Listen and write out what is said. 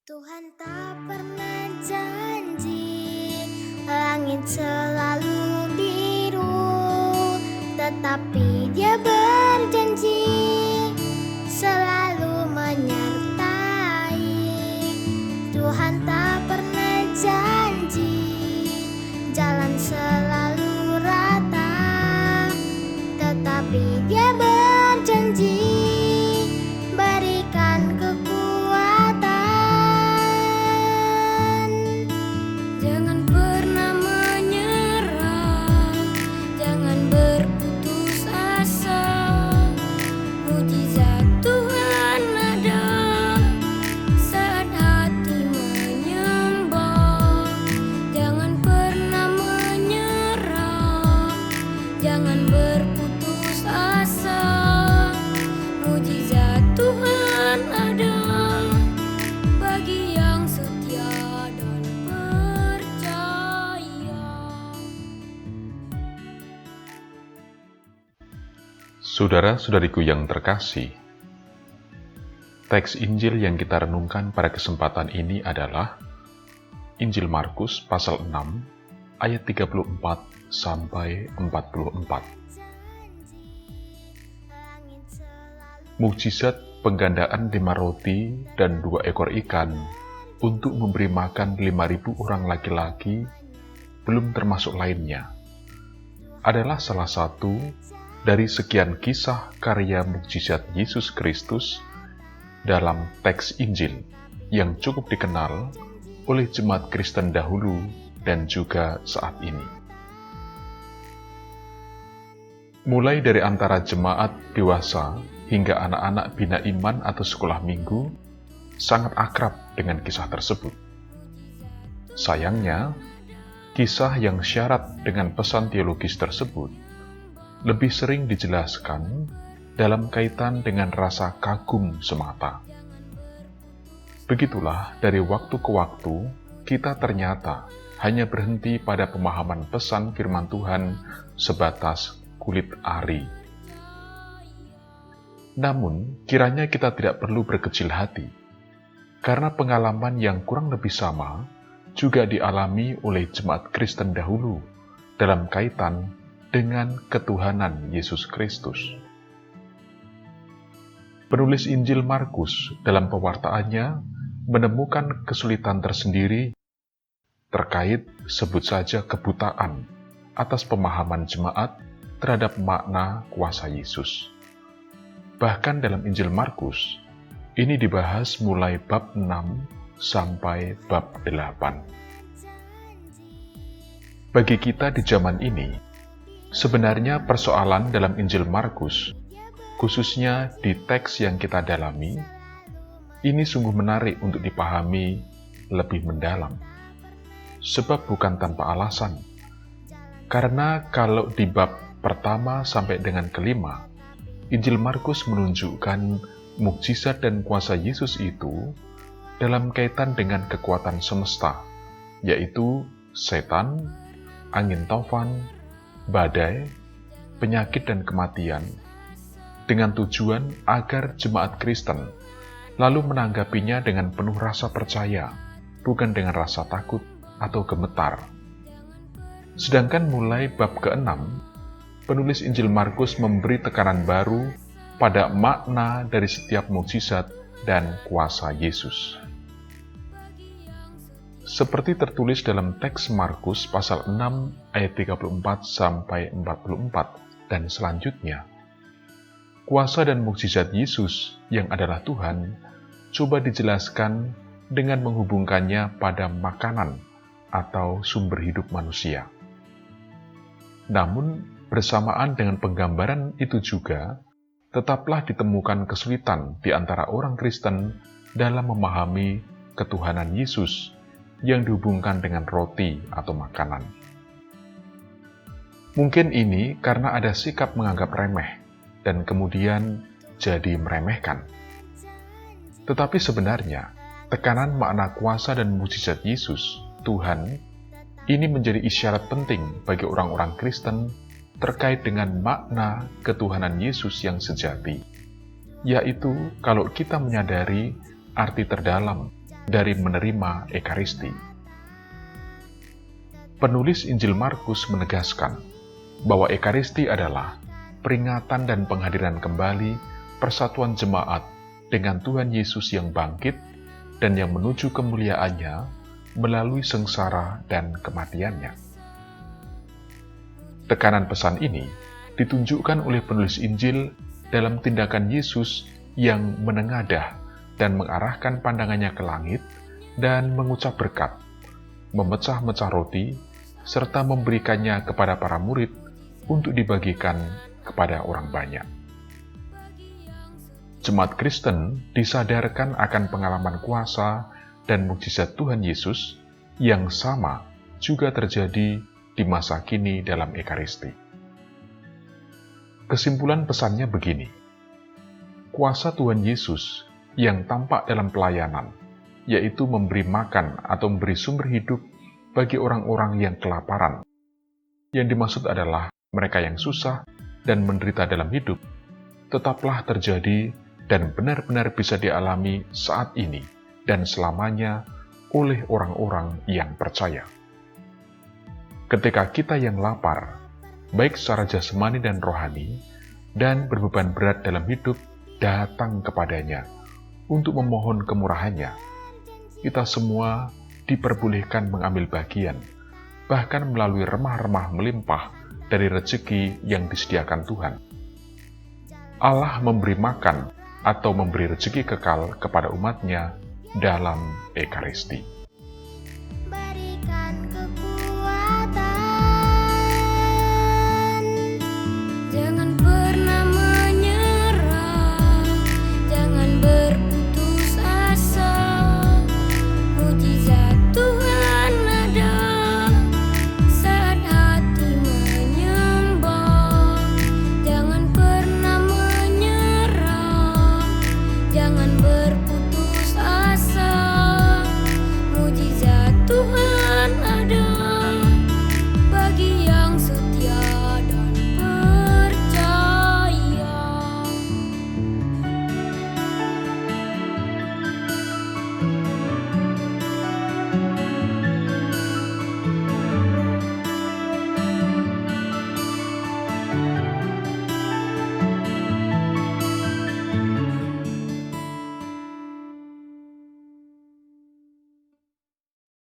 Tuhan tak pernah janji langit selalu biru, tetapi Dia berjanji selalu menyertai. Tuhan tak pernah janji jalan selalu rata, tetapi Dia berjanji berikan kekuatan. Jangan pernah menyerah, jangan berputus asa. Mujizat Tuhan ada saat hati menyembah. Jangan pernah menyerah, jangan berputus asa. Mujizat Tuhan ada bagi yang setia dan percaya. Saudara-saudariku yang terkasih, teks Injil yang kita renungkan pada kesempatan ini adalah Injil Markus pasal 6 ayat 34 sampai 44. Mukjizat penggandaan 5 roti dan 2 ekor ikan untuk memberi makan 5.000 orang laki-laki, belum termasuk lainnya, adalah salah satu dari sekian kisah karya mukjizat Yesus Kristus dalam teks Injil yang cukup dikenal oleh jemaat Kristen dahulu dan juga saat ini. Mulai dari antara jemaat dewasa hingga anak-anak bina iman atau sekolah minggu, sangat akrab dengan kisah tersebut. Sayangnya, kisah yang syarat dengan pesan teologis tersebut lebih sering dijelaskan dalam kaitan dengan rasa kagum semata. Begitulah, dari waktu ke waktu, kita ternyata hanya berhenti pada pemahaman pesan firman Tuhan sebatas kulit ari. Namun, kiranya kita tidak perlu berkecil hati, karena pengalaman yang kurang lebih sama juga dialami oleh jemaat Kristen dahulu dalam kaitan dengan ketuhanan Yesus Kristus. Penulis Injil Markus dalam pewartaannya menemukan kesulitan tersendiri terkait sebut saja kebutaan atas pemahaman jemaat terhadap makna kuasa Yesus. Bahkan dalam Injil Markus, ini dibahas mulai bab 6 sampai bab 8. Bagi kita di zaman ini, sebenarnya persoalan dalam Injil Markus, khususnya di teks yang kita dalami, ini sungguh menarik untuk dipahami lebih mendalam. Sebab bukan tanpa alasan. Karena kalau di bab pertama sampai dengan kelima, Injil Markus menunjukkan mukjizat dan kuasa Yesus itu dalam kaitan dengan kekuatan semesta, yaitu setan, angin taufan, badai, penyakit dan kematian, dengan tujuan agar jemaat Kristen lalu menanggapinya dengan penuh rasa percaya, bukan dengan rasa takut atau gemetar. Sedangkan mulai bab ke-6, penulis Injil Markus memberi tekanan baru pada makna dari setiap mukjizat dan kuasa Yesus. Seperti tertulis dalam teks Markus pasal 6 ayat 34 sampai 44 dan selanjutnya. Kuasa dan mukjizat Yesus yang adalah Tuhan coba dijelaskan dengan menghubungkannya pada makanan atau sumber hidup manusia. Namun, bersamaan dengan penggambaran itu juga, tetaplah ditemukan kesulitan di antara orang Kristen dalam memahami ketuhanan Yesus yang dihubungkan dengan roti atau makanan. Mungkin ini karena ada sikap menganggap remeh dan kemudian jadi meremehkan. Tetapi sebenarnya, tekanan makna kuasa dan mukjizat Yesus, Tuhan, ini menjadi isyarat penting bagi orang-orang Kristen terkait dengan makna ketuhanan Yesus yang sejati, yaitu kalau kita menyadari arti terdalam dari menerima Ekaristi. Penulis Injil Markus menegaskan bahwa Ekaristi adalah peringatan dan penghadiran kembali persatuan jemaat dengan Tuhan Yesus yang bangkit dan yang menuju kemuliaannya melalui sengsara dan kematiannya. Tekanan pesan ini ditunjukkan oleh penulis Injil dalam tindakan Yesus yang menengadah dan mengarahkan pandangannya ke langit dan mengucap berkat, memecah-mecah roti, serta memberikannya kepada para murid untuk dibagikan kepada orang banyak. Jemaat Kristen disadarkan akan pengalaman kuasa dan mukjizat Tuhan Yesus yang sama juga terjadi di masa kini dalam Ekaristi. Kesimpulan pesannya begini: kuasa Tuhan Yesus yang tampak dalam pelayanan, yaitu memberi makan atau memberi sumber hidup bagi orang-orang yang kelaparan. Yang dimaksud adalah mereka yang susah dan menderita dalam hidup, tetaplah terjadi dan benar-benar bisa dialami saat ini dan selamanya oleh orang-orang yang percaya. Ketika kita yang lapar, baik secara jasmani dan rohani, dan berbeban berat dalam hidup, datang kepadanya untuk memohon kemurahannya, kita semua diperbolehkan mengambil bagian, bahkan melalui remah-remah melimpah dari rezeki yang disediakan Tuhan. Allah memberi makan atau memberi rezeki kekal kepada umatnya dalam Ekaristi.